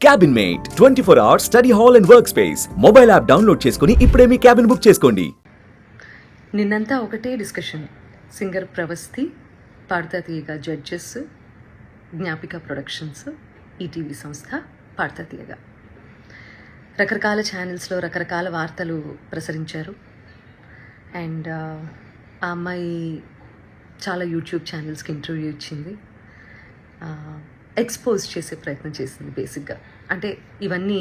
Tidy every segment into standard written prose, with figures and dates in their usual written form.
Cabin mate 24 hours study hall and work space mobile app download చేసుకుని ఇప్పుడే మీ cabin book చేసుకోండి. నిన్నంతా ఒకటే డిస్కషన్. సింగర్ ప్రవస్తి, పాడతా తీయగా జడ్జెస్, జ్ఞాపిక ప్రొడక్షన్స్, ఈటీవీ సంస్థ, పాడతా తీయగా రకరకాల ఛానల్స్లో రకరకాల వార్తలు ప్రసరించారు. అండ్ ఆ అమ్మాయి చాలా యూట్యూబ్ ఛానల్స్కి ఇంటర్వ్యూ ఇచ్చింది, ఎక్స్పోజ్ చేసే ప్రయత్నం చేసింది. బేసిక్గా అంటే ఇవన్నీ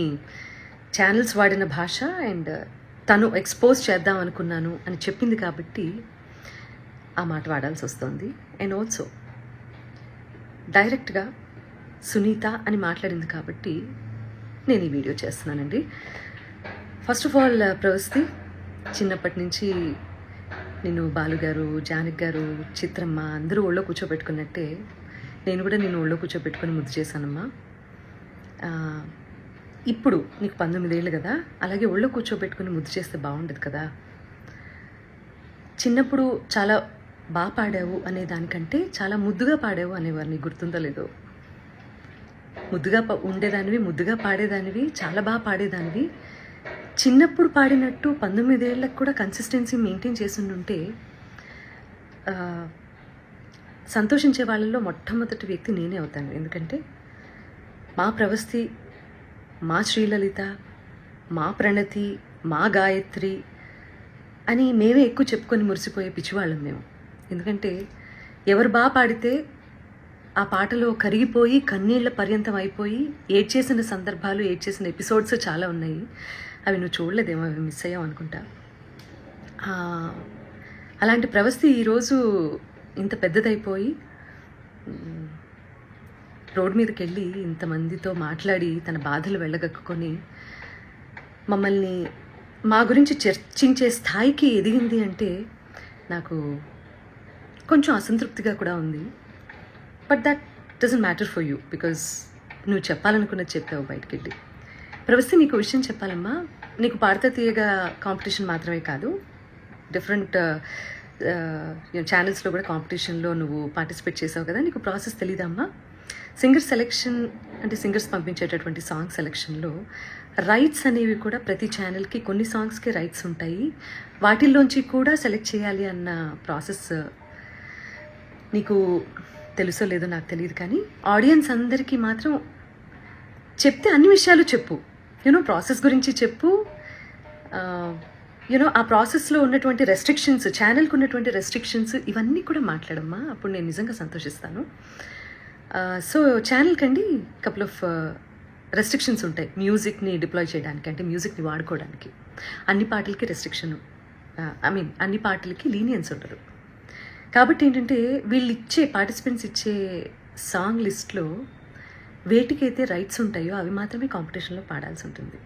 ఛానల్స్ వాడిన భాష అండ్ తను ఎక్స్పోజ్ చేద్దాం అనుకున్నాను అని చెప్పింది కాబట్టి ఆ మాట వాడాల్సి వస్తుంది. అండ్ ఆల్సో డైరెక్ట్గా సునీత అని మాట్లాడింది కాబట్టి నేను ఈ వీడియో చేస్తున్నానండి. ఫస్ట్ ఆఫ్ ఆల్ ప్రవస్తి, చిన్నప్పటి నుంచి నేను బాలుగారు, జానకి గారు, చిత్రమ్మ అందరూ ఒళ్ళో కూర్చోబెట్టుకున్నట్టే నేను కూడా నేను ఒళ్ళో కూర్చోబెట్టుకొని ముద్దు చేశానమ్మా. ఇప్పుడు నీకు 19 ఏళ్ళు కదా, అలాగే ఒళ్ళో కూర్చోబెట్టుకుని ముద్దు చేస్తే బాగుండదు కదా. చిన్నప్పుడు చాలా బాగా పాడావు అనే దానికంటే చాలా ముద్దుగా పాడావు అనేవారు, నీకు గుర్తుందో లేదో. ముద్దుగా ఉండేదానివి, ముద్దుగా పాడేదానివి, చాలా బాగా పాడేదానివి. చిన్నప్పుడు పాడినట్టు 19 ఏళ్ళకు కూడా కన్సిస్టెన్సీ మెయింటైన్ చేసి ఉంటే సంతోషించే వాళ్ళల్లో మొట్టమొదటి వ్యక్తి నేనే అవుతాను. ఎందుకంటే మా ప్రవస్తి, మా శ్రీలలిత, మా ప్రణతి, మా గాయత్రి అని మేమే ఎక్కువ చెప్పుకొని మురిసిపోయే పిచ్చివాళ్ళం మేము. ఎందుకంటే ఎవరు బాగా పాడితే ఆ పాటలో కరిగిపోయి కన్నీళ్ల పర్యంతం అయిపోయి ఏడ్చేసిన సందర్భాలు, ఏడ్చేసిన ఎపిసోడ్స్ చాలా ఉన్నాయి. అవి నువ్వు చూడలేదేమో, అవి మిస్ అయ్యావు అనుకుంటా. అలాంటి ప్రవస్తి ఈరోజు ఇంత పెద్దదైపోయి రోడ్ మీదకి వెళ్ళి ఇంతమందితో మాట్లాడి తన బాధలు వెళ్ళగక్కుకొని మమ్మల్ని మా గురించి చర్చించే స్థాయికి ఎదిగింది అంటే నాకు కొంచెం అసంతృప్తిగా కూడా ఉంది. But that doesn't matter for you, because నువ్వు చెప్పాలనుకున్నది చెప్పావు బయటికి వెళ్ళి. ప్రవస్తి, నీకు విషయం చెప్పాలమ్మా. నీకు పాడతా తీయగా కాంపిటీషన్ మాత్రమే కాదు, డిఫరెంట్ ఛానల్స్లో కూడా కాంపిటీషన్లో నువ్వు పార్టిసిపేట్ చేసావు కదా, నీకు ప్రాసెస్ తెలీదమ్మా. సింగర్ సెలెక్షన్ అంటే సింగర్స్ పంపించేటటువంటి సాంగ్ సెలెక్షన్లో రైట్స్ అనేవి కూడా ప్రతి ఛానల్కి కొన్ని సాంగ్స్కి రైట్స్ ఉంటాయి. వాటిల్లోంచి కూడా సెలెక్ట్ చేయాలి అన్న ప్రాసెస్ నీకు తెలుసో లేదో నాకు తెలియదు, కానీ ఆడియన్స్ అందరికీ మాత్రం చెప్తే అన్ని విషయాలు చెప్పు. ప్రాసెస్ గురించి చెప్పు. ఆ ప్రాసెస్లో ఉన్నటువంటి రెస్ట్రిక్షన్స్, ఛానల్కి ఉన్నటువంటి రెస్ట్రిక్షన్స్, ఇవన్నీ కూడా మాట్లాడమ్మా. అప్పుడు నేను నిజంగా సంతోషిస్తాను. సో ఛానల్కి అండి కపుల్ ఆఫ్ రెస్ట్రిక్షన్స్ ఉంటాయి. మ్యూజిక్ని డిప్లాయ్ చేయడానికి, అంటే మ్యూజిక్ని వాడుకోవడానికి అన్ని పాటలకి రెస్ట్రిక్షన్, అన్ని పాటలకి లీనియన్స్ ఉండదు. కాబట్టి ఏంటంటే వీళ్ళు ఇచ్చే పార్టిసిపెంట్స్ ఇచ్చే సాంగ్ లిస్ట్లో వేటికైతే రైట్స్ ఉంటాయో అవి మాత్రమే కాంపిటీషన్లో పాడాల్సి ఉంటుంది.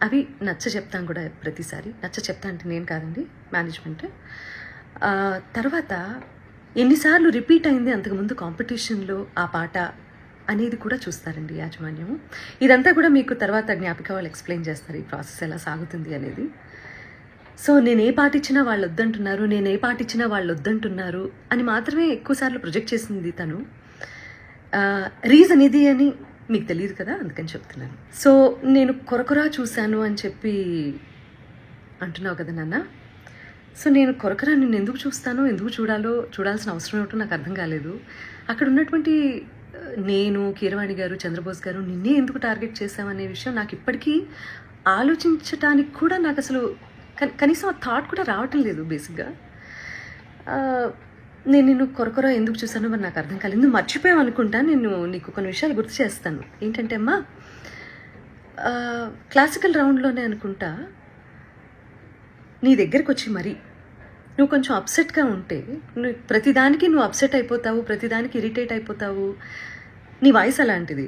అవి నచ్చ చెప్తాను కూడా ప్రతిసారి. నచ్చ చెప్తా అంటే నేను కాదండి, మేనేజ్మెంట్. తర్వాత ఎన్నిసార్లు రిపీట్ అయింది అంతకుముందు కాంపిటీషన్లో ఆ పాట అనేది కూడా చూస్తారండి యాజమాన్యము. ఇదంతా కూడా మీకు తర్వాత జ్ఞాపిక వాళ్ళు ఎక్స్ప్లెయిన్ చేస్తారు ఈ ప్రాసెస్ ఎలా సాగుతుంది అనేది. సో నేను ఏ పాట ఇచ్చినా వాళ్ళు వద్దంటున్నారు, నేను ఏ పాట ఇచ్చినా వాళ్ళు వద్దంటున్నారు అని మాత్రమే ఎక్కువసార్లు ప్రొజెక్ట్ చేసింది తను. రీజన్ ఇది అని మీకు తెలియదు కదా, అందుకని చెప్తున్నాను. సో నేను కొరకొరా చూశాను అని చెప్పి అంటున్నావు కదా నాన్న. సో నేను కొరకొరా నిన్ను ఎందుకు చూస్తానో, ఎందుకు చూడాల్సిన అవసరం ఏమిటో నాకు అర్థం కాలేదు. అక్కడ ఉన్నటువంటి నేను, కీరవాణి గారు, చంద్రబోస్ గారు నిన్నే ఎందుకు టార్గెట్ చేశామనే విషయం నాకు ఇప్పటికీ ఆలోచించటానికి కూడా నాకు అసలు కనీసం ఆ థాట్ కూడా రావటం లేదు. బేసిక్గా నేను నిన్ను కొరకొర ఎందుకు చూసానో మరి నాకు అర్థం కాలేదు. నువ్వు మర్చిపోయావు అనుకుంటా. నేను నీకు కొన్ని విషయాలు గుర్తు చేస్తాను. ఏంటంటే అమ్మా, క్లాసికల్ రౌండ్లోనే అనుకుంటా నీ దగ్గరికి వచ్చి మరి నువ్వు కొంచెం అప్సెట్గా ఉంటే, నువ్వు ప్రతిదానికి నువ్వు అప్సెట్ అయిపోతావు, ప్రతిదానికి ఇరిటేట్ అయిపోతావు. నీ వాయిస్ అలాంటిది.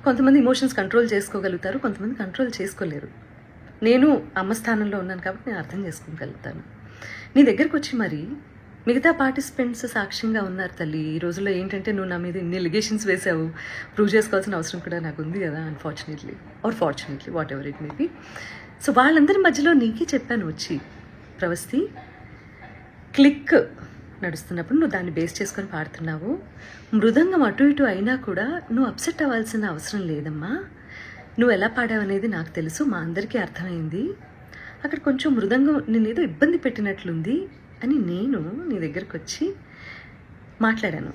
కొంతమంది ఇమోషన్స్ కంట్రోల్ చేసుకోగలుగుతారు, కొంతమంది కంట్రోల్ చేసుకోలేరు. నేను అమ్మ స్థానంలో ఉన్నాను కాబట్టి నేను అర్థం చేసుకోగలుగుతాను. నీ దగ్గరికి వచ్చి మరి మిగతా పార్టిసిపెంట్స్ సాక్ష్యంగా ఉన్నారు తల్లి. ఈ రోజుల్లో ఏంటంటే నువ్వు నా మీద ఇన్ని లిగేషన్స్ వేసావు, ప్రూవ్ చేసుకోవాల్సిన అవసరం కూడా నాకు ఉంది కదా, unfortunately are fortunately, what ever it may be. So వాళ్ళందరి మధ్యలో నీకే చెప్పాను వచ్చి, ప్రవస్తి క్లిక్ నడుస్తున్నప్పుడు నువ్వు దాన్ని బేస్ చేసుకొని పాడుతున్నావు. మృదంగం అటు ఇటు అయినా కూడా నువ్వు అప్సెట్ అవ్వాల్సిన అవసరం లేదమ్మా. నువ్వు ఎలా పాడావనేది నాకు తెలుసు, మా అందరికీ అర్థమైంది. అక్కడ కొంచెం మృదంగం నేనేదో ఇబ్బంది పెట్టినట్లుంది అని నేను నీ దగ్గరకు వచ్చి మాట్లాడాను.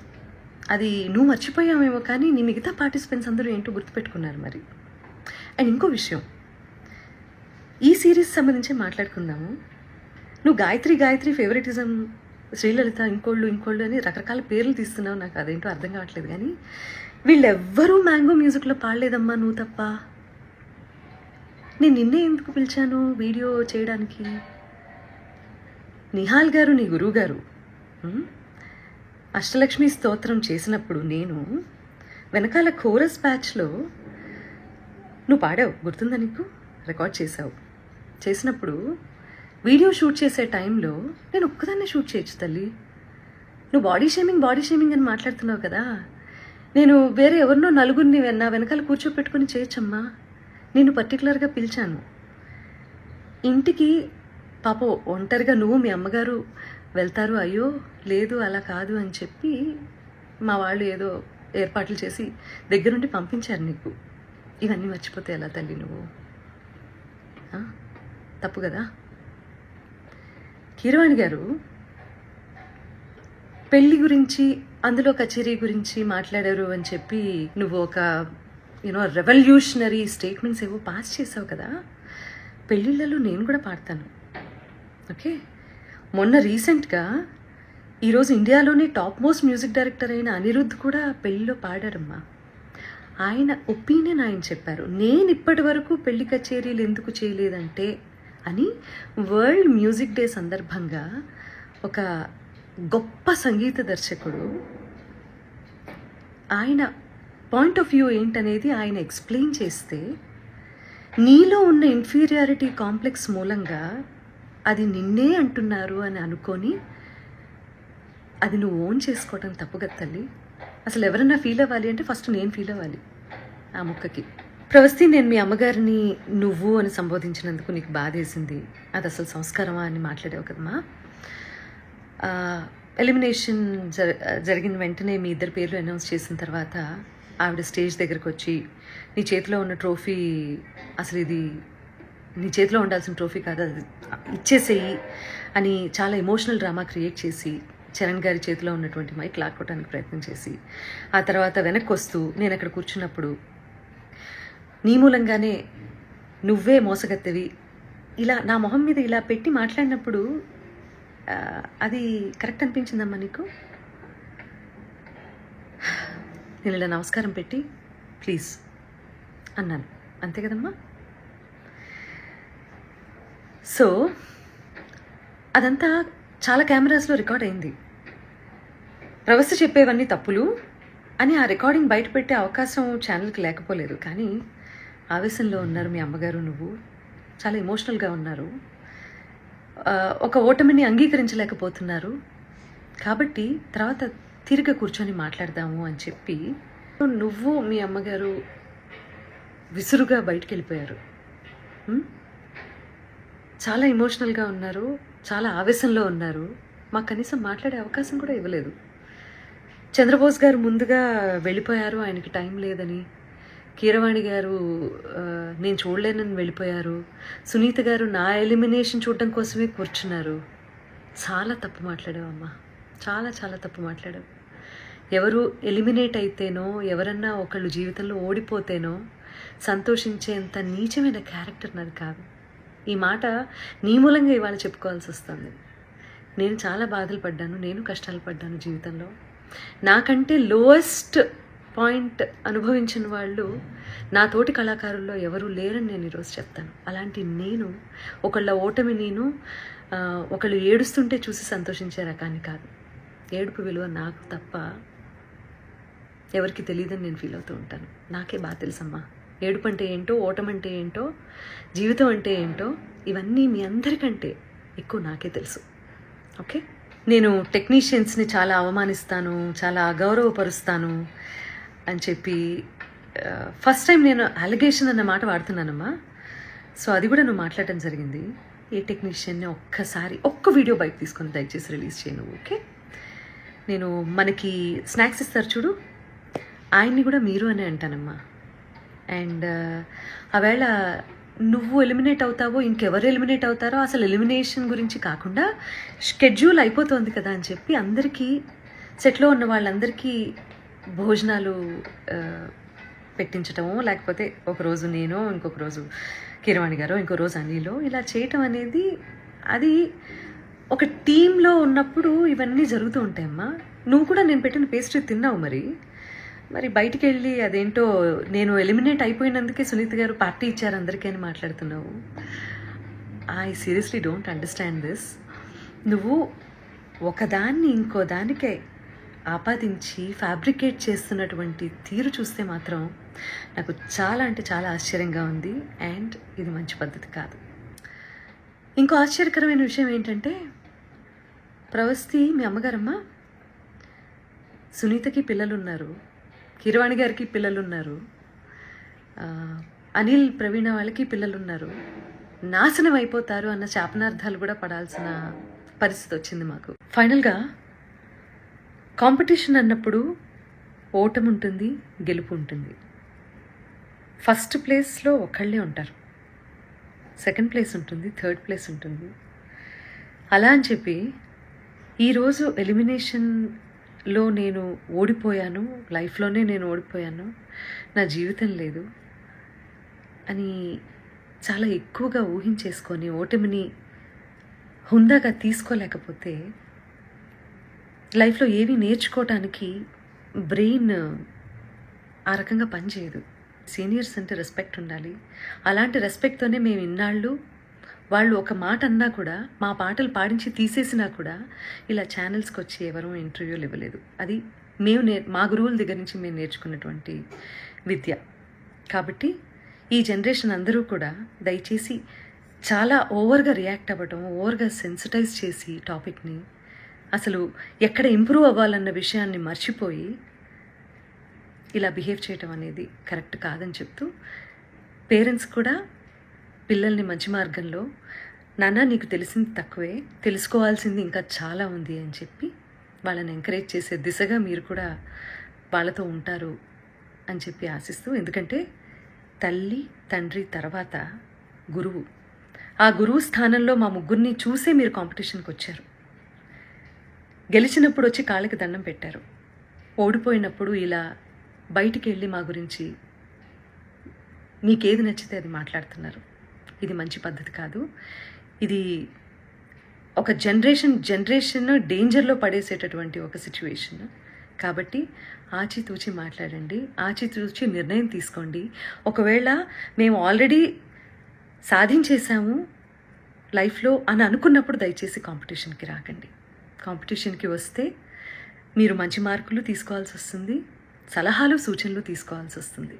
అది నువ్వు మర్చిపోయావేమో కానీ నీ మిగతా పార్టిసిపెంట్స్ అందరూ ఏంటో గుర్తుపెట్టుకున్నారు మరి. అండ్ ఇంకో విషయం, ఈ సిరీస్ సంబంధించి మాట్లాడుకుందాము. నువ్వు గాయత్రి ఫేవరెటిజం, శ్రీలలిత ఇంకోళ్ళు అని రకరకాల పేర్లు తీస్తున్నావు. నాకు అదేంటో అర్థం కావట్లేదు. కానీ వీళ్ళెవ్వరూ మ్యాంగో మ్యూజిక్లో పాడలేదమ్మా, నువ్వు తప్ప. నేను నిన్నే ఎందుకు పిలిచాను వీడియో చేయడానికి? నిహాల్ గారు నీ గురువు గారు అష్టలక్ష్మి స్తోత్రం చేసినప్పుడు నేను వెనకాల కోరస్ బ్యాచ్లో నువ్వు పాడావు, గుర్తుందా నీకు? రికార్డ్ చేసినప్పుడు వీడియో షూట్ చేసే టైంలో నేను ఒక్కదాన్నే షూట్ చేయొచ్చు తల్లి. నువ్వు బాడీ షేమింగ్ అని మాట్లాడుతున్నావు కదా, నేను వేరే ఎవరినో నలుగురిని నా వెనకాల కూర్చోపెట్టుకుని చేయొచ్చమ్మా. నేను పర్టికులర్గా పిలిచాను ఇంటికి. పాప ఒంటరిగా నువ్వు మీ అమ్మగారు వెళ్తారు, అయ్యో లేదు అలా కాదు అని చెప్పి మా వాళ్ళు ఏదో ఏర్పాట్లు చేసి దగ్గరుండి పంపించారు నీకు. ఇవన్నీ మర్చిపోతే ఎలా తల్లి నువ్వు? తప్పు కదా. కీరవాణి గారు పెళ్లి గురించి, అందులో కచేరీ గురించి మాట్లాడారు అని చెప్పి నువ్వు ఒక రెవల్యూషనరీ స్టేట్మెంట్స్ ఏవో పాస్ చేసావు కదా. పెళ్ళిళ్ళలో నేను కూడా పాడతాను, ఓకే? మొన్న రీసెంట్గా ఈరోజు ఇండియాలోనే టాప్ మోస్ట్ మ్యూజిక్ డైరెక్టర్ అయిన అనిరుద్ధ్ కూడా పెళ్ళిలో పాడారమ్మా. ఆయన ఒపీనియన్ ఆయన చెప్పారు. నేను ఇప్పటి వరకు పెళ్లి కచేరీలు ఎందుకు చేయలేదంటే అని వరల్డ్ మ్యూజిక్ డే సందర్భంగా ఒక గొప్ప సంగీత దర్శకుడు ఆయన పాయింట్ ఆఫ్ వ్యూ ఏంటనేది ఆయన ఎక్స్ప్లెయిన్ చేస్తే, నీలో ఉన్న ఇన్ఫీరియారిటీ కాంప్లెక్స్ మూలంగా అది నిన్నే అంటున్నారు అని అనుకొని అది నువ్వు ఓన్ చేసుకోవటం తప్పు కదా తల్లి. అసలు ఎవరన్నా ఫీల్ అవ్వాలి అంటే ఫస్ట్ నేను ఫీల్ అవ్వాలి ఆ ముక్కకి. ప్రవస్తి, నేను మీ అమ్మగారిని నువ్వు అని సంబోధించినందుకు నీకు బాధేసింది, అది అసలు సంస్కారమా అని మాట్లాడావు కదమ్మా. ఎలిమినేషన్ జరిగిన వెంటనే మీ ఇద్దరు పేర్లు అనౌన్స్ చేసిన తర్వాత ఆవిడ స్టేజ్ దగ్గరకు వచ్చి నీ చేతిలో ఉన్న ట్రోఫీ, అసలు ఇది నీ చేతిలో ఉండాల్సిన ట్రోఫీ కాదు, అది ఇచ్చేసేయి అని చాలా ఎమోషనల్ డ్రామా క్రియేట్ చేసి చరణ్ గారి చేతిలో ఉన్నటువంటి మైక్ లాక్కోవడానికి ప్రయత్నం చేసి, ఆ తర్వాత వెనక్కి వస్తూ నేను అక్కడ కూర్చున్నప్పుడు నీ మూలంగానే నువ్వే మోసగత్తెవి ఇలా నా మొహం మీద ఇలా పెట్టి మాట్లాడినప్పుడు అది కరెక్ట్ అనిపించిందమ్మా నీకు? నేను ఇలా నమస్కారం పెట్టి ప్లీజ్ అన్నాను, అంతే కదమ్మా? సో అదంతా చాలా కెమెరాస్లో రికార్డ్ అయింది. ప్రవస్తి చెప్పేవన్నీ తప్పులు అని ఆ రికార్డింగ్ బయట పెట్టే అవకాశం ఛానల్కి లేకపోలేదు. కానీ ఆవేశంలో ఉన్నారు మీ అమ్మగారు, నువ్వు చాలా ఎమోషనల్గా ఉన్నారు, ఒక ఓటమిని అంగీకరించలేకపోతున్నారు. కాబట్టి తర్వాత తిరిగి కూర్చొని మాట్లాడదాము అని చెప్పి నువ్వు మీ అమ్మగారు విసురుగా బయటికి వెళ్ళిపోయారు. చాలా ఎమోషనల్గా ఉన్నారు, చాలా ఆవేశంలో ఉన్నారు. మాకు కనీసం మాట్లాడే అవకాశం కూడా ఇవ్వలేదు. చంద్రబోస్ గారు ముందుగా వెళ్ళిపోయారు, ఆయనకి టైం లేదని. కీరవాణి గారు నేను చూడలేనని వెళ్ళిపోయారు. సునీత గారు నా ఎలిమినేషన్ చూడడం కోసమే కూర్చున్నారు. చాలా తప్పు మాట్లాడావమ్మా, చాలా చాలా తప్పు మాట్లాడావు. ఎవరు ఎలిమినేట్ అయితేనో, ఎవరన్నా ఒకళ్ళు జీవితంలో ఓడిపోతేనో సంతోషించేంత నీచమైన క్యారెక్టర్ నాది కాదు. ఈ మాట నీ మూలంగా ఇవాళ చెప్పుకోవాల్సి వస్తుంది. నేను చాలా బాధలు పడ్డాను, నేను కష్టాలు పడ్డాను జీవితంలో. నాకంటే లోయెస్ట్ పాయింట్ అనుభవించిన వాళ్ళు నా తోటి కళాకారుల్లో ఎవరూ లేరని నేను ఈరోజు చెప్తాను. అలాంటి నేను ఒకళ్ళ ఓటమి, నేను ఒకళ్ళు ఏడుస్తుంటే చూసి సంతోషించే రకాన్ని కాదు. ఏడుపు విలువ నాకు తప్ప ఎవరికి తెలియదని నేను ఫీల్ అవుతూ ఉంటాను. నాకే బాగా తెలుసమ్మా ఏడుపు అంటే ఏంటో, ఓటమి అంటే ఏంటో, జీవితం అంటే ఏంటో. ఇవన్నీ మీ అందరికంటే ఎక్కువ నాకే తెలుసు, ఓకే? నేను టెక్నీషియన్స్ని చాలా అవమానిస్తాను, చాలా అగౌరవపరుస్తాను అని చెప్పి ఫస్ట్ టైం నేను అలిగేషన్ అన్న మాట వాడుతున్నానమ్మా. సో అది కూడా నువ్వు మాట్లాడటం జరిగింది. ఏ టెక్నీషియన్ని ఒక్క వీడియో బయట తీసుకొని దయచేసి రిలీజ్ చేయను, ఓకే? నేను మనకి స్నాక్స్ ఇస్తారు చూడు, ఆయన్ని కూడా మీరు అనే అంటానమ్మా. అండ్ ఆవేళ నువ్వు ఎలిమినేట్ అవుతావో ఇంకెవరు ఎలిమినేట్ అవుతారో అసలు ఎలిమినేషన్ గురించి కాకుండా షెడ్యూల్ అయిపోతుంది కదా అని చెప్పి అందరికీ సెట్లో ఉన్న వాళ్ళందరికీ భోజనాలు పెట్టించటము, లేకపోతే ఒకరోజు నేను, ఇంకొక రోజు కీరవాణి గారు, ఇంకో రోజు అనిలో, ఇలా చేయటం అనేది అది ఒక టీంలో ఉన్నప్పుడు ఇవన్నీ జరుగుతూ ఉంటాయమ్మా. నువ్వు కూడా నేను పెట్టిన పేస్ట్రీ తిన్నావు, మరి బయటికి వెళ్ళి అదేంటో నేను ఎలిమినేట్ అయిపోయినందుకే సునీత గారు పార్టీ ఇచ్చారు అందరికీ అని మాట్లాడుతున్నావు. I seriously don't understand this. నువ్వు ఒకదాన్ని ఇంకో దానికే ఆపాదించి ఫ్యాబ్రికేట్ చేస్తున్నటువంటి తీరు చూస్తే మాత్రం నాకు చాలా అంటే చాలా ఆశ్చర్యంగా ఉంది. అండ్ ఇది మంచి పద్ధతి కాదు. ఇంకో ఆశ్చర్యకరమైన విషయం ఏంటంటే, ప్రవస్తి మీ అమ్మగారమ్మ, సునీతకి పిల్లలు ఉన్నారు, కీరవాణి గారికి పిల్లలు ఉన్నారు, అనిల్ ప్రవీణ వాళ్ళకి పిల్లలు ఉన్నారు, నాశనం అయిపోతారు అన్న శాపనార్థాలు కూడా పడాల్సిన పరిస్థితి వచ్చింది మాకు. ఫైనల్గా కాంపిటీషన్ అన్నప్పుడు ఓటమి ఉంటుంది, గెలుపు ఉంటుంది. ఫస్ట్ ప్లేస్లో ఒకళ్ళే ఉంటారు, సెకండ్ ప్లేస్ ఉంటుంది, థర్డ్ ప్లేస్ ఉంటుంది. అలా అని చెప్పి ఈరోజు ఎలిమినేషన్లో నేను ఓడిపోయాను, లైఫ్లోనే నేను ఓడిపోయాను, నా జీవితం లేదు అని చాలా ఎక్కువగా ఊహించేసుకొని ఓటమిని హుందాగా తీసుకోలేకపోతే లైఫ్లో ఏవి నేర్చుకోవటానికి బ్రెయిన్ ఆ రకంగా పనిచేయదు. సీనియర్స్ అంటే రెస్పెక్ట్ ఉండాలి. అలాంటి రెస్పెక్ట్తోనే మేము ఇన్నాళ్ళు వాళ్ళు ఒక మాట అన్నా కూడా, మా పాటలు పాడించి తీసేసినా కూడా ఇలా ఛానల్స్కి వచ్చి ఎవరూ ఇంటర్వ్యూలు ఇవ్వలేదు. అది మేము మా గురువుల దగ్గర నుంచి మేము నేర్చుకున్నటువంటి విద్య. కాబట్టి ఈ జనరేషన్ అందరూ కూడా దయచేసి చాలా ఓవర్గా రియాక్ట్ అవ్వడం, ఓవర్గా సెన్సిటైజ్ చేసి టాపిక్ని అసలు ఎక్కడ ఇంప్రూవ్ అవ్వాలన్న విషయాన్ని మర్చిపోయి ఇలా బిహేవ్ చేయటం అనేది కరెక్ట్ కాదని చెప్తూ, పేరెంట్స్ కూడా పిల్లల్ని మంచి మార్గంలో, నాన్న నీకు తెలిసింది తక్కువే, తెలుసుకోవాల్సింది ఇంకా చాలా ఉంది అని చెప్పి వాళ్ళని ఎంకరేజ్ చేసే దిశగా మీరు కూడా వాళ్ళతో ఉంటారు అని చెప్పి ఆశిస్తూ, ఎందుకంటే తల్లి తండ్రి తర్వాత గురువు, ఆ గురువు స్థానంలో మా ముగ్గురిని చూసే మీరు కాంపిటీషన్కి వచ్చారు. గెలిచినప్పుడు వచ్చి కాళ్ళకి దండం పెట్టారు, ఓడిపోయినప్పుడు ఇలా బయటికి వెళ్ళి మా గురించి మీకేది నచ్చితే అది మాట్లాడుతున్నారు. ఇది మంచి పద్ధతి కాదు. ఇది ఒక జనరేషన్ డేంజర్లో పడేసేటటువంటి ఒక సిచ్యువేషన్. కాబట్టి ఆచితూచి మాట్లాడండి, ఆచితూచి నిర్ణయం తీసుకోండి. ఒకవేళ మేము ఆల్రెడీ సాధించేశాము లైఫ్లో అని అనుకున్నప్పుడు దయచేసి కాంపిటీషన్కి రాకండి. కాంపిటీషన్కి వస్తే మీరు మంచి మార్కులు తీసుకోవాల్సి వస్తుంది, సలహాలు సూచనలు తీసుకోవాల్సి వస్తుంది.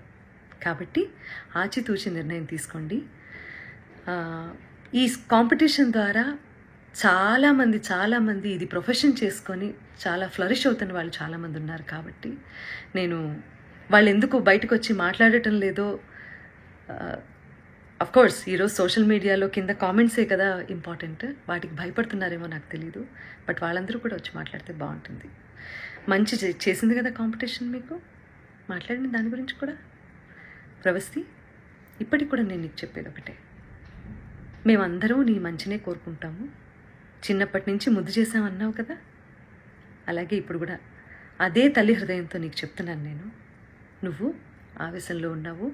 కాబట్టి ఆచితూచి నిర్ణయం తీసుకోండి. ఈ కాంపిటీషన్ ద్వారా చాలామంది ఇది ప్రొఫెషన్ చేసుకొని చాలా ఫ్లరిష్ అవుతున్న వాళ్ళు చాలామంది ఉన్నారు. కాబట్టి నేను వాళ్ళు ఎందుకు బయటకు వచ్చి మాట్లాడటం లేదో, అఫ్కోర్స్ ఈరోజు సోషల్ మీడియాలో కింద కామెంట్సే కదా ఇంపార్టెంట్, వాటికి భయపడుతున్నారేమో నాకు తెలీదు. బట్ వాళ్ళందరూ కూడా వచ్చి మాట్లాడితే బాగుంటుంది. మంచి చేసింది కదా కాంపిటీషన్, మీకు మాట్లాడిన దాని గురించి కూడా. ప్రవస్తి, ఇప్పటికి కూడా నేను నీకు చెప్పేది ఒకటే, మేమందరం నీ మంచినే కోరుకుంటాము. చిన్నప్పటి నుంచి ముద్దు చేసామన్నావు కదా, అలాగే ఇప్పుడు కూడా అదే తల్లి హృదయంతో నీకు చెప్తున్నాను నేను. నువ్వు ఆవేశంలో ఉన్నావు,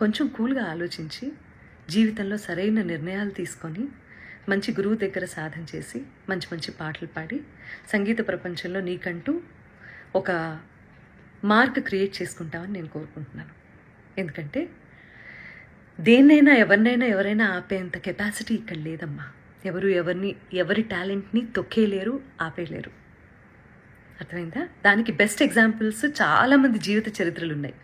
కొంచెం కూల్గా ఆలోచించి జీవితంలో సరైన నిర్ణయాలు తీసుకొని మంచి గురువు దగ్గర సాధన చేసి మంచి పాటలు పాడి సంగీత ప్రపంచంలో నీకంటూ ఒక మార్క్ క్రియేట్ చేసుకుంటామని నేను కోరుకుంటున్నాను. ఎందుకంటే దేన్నైనా ఎవరైనా ఆపేంత కెపాసిటీ ఇక్కడ లేదమ్మా. ఎవరి టాలెంట్ని తొక్కేయలేరు, ఆపేయలేరు. అర్థమైందా? దానికి బెస్ట్ ఎగ్జాంపుల్స్ చాలామంది జీవిత చరిత్రలు ఉన్నాయి.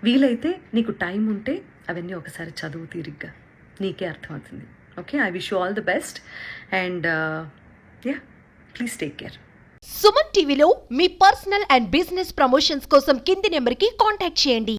వీలైతే నీకు టైం ఉంటే అవన్నీ ఒకసారి చదువు తీరిగ్గా, నీకే అర్థమవుతుంది. Okay, I wish you all the best and please take care. Suman టీవీలో మీ పర్సనల్ అండ్ బిజినెస్ ప్రమోషన్స్ కోసం కింది నెంబర్కి కాంటాక్ట్ చేయండి.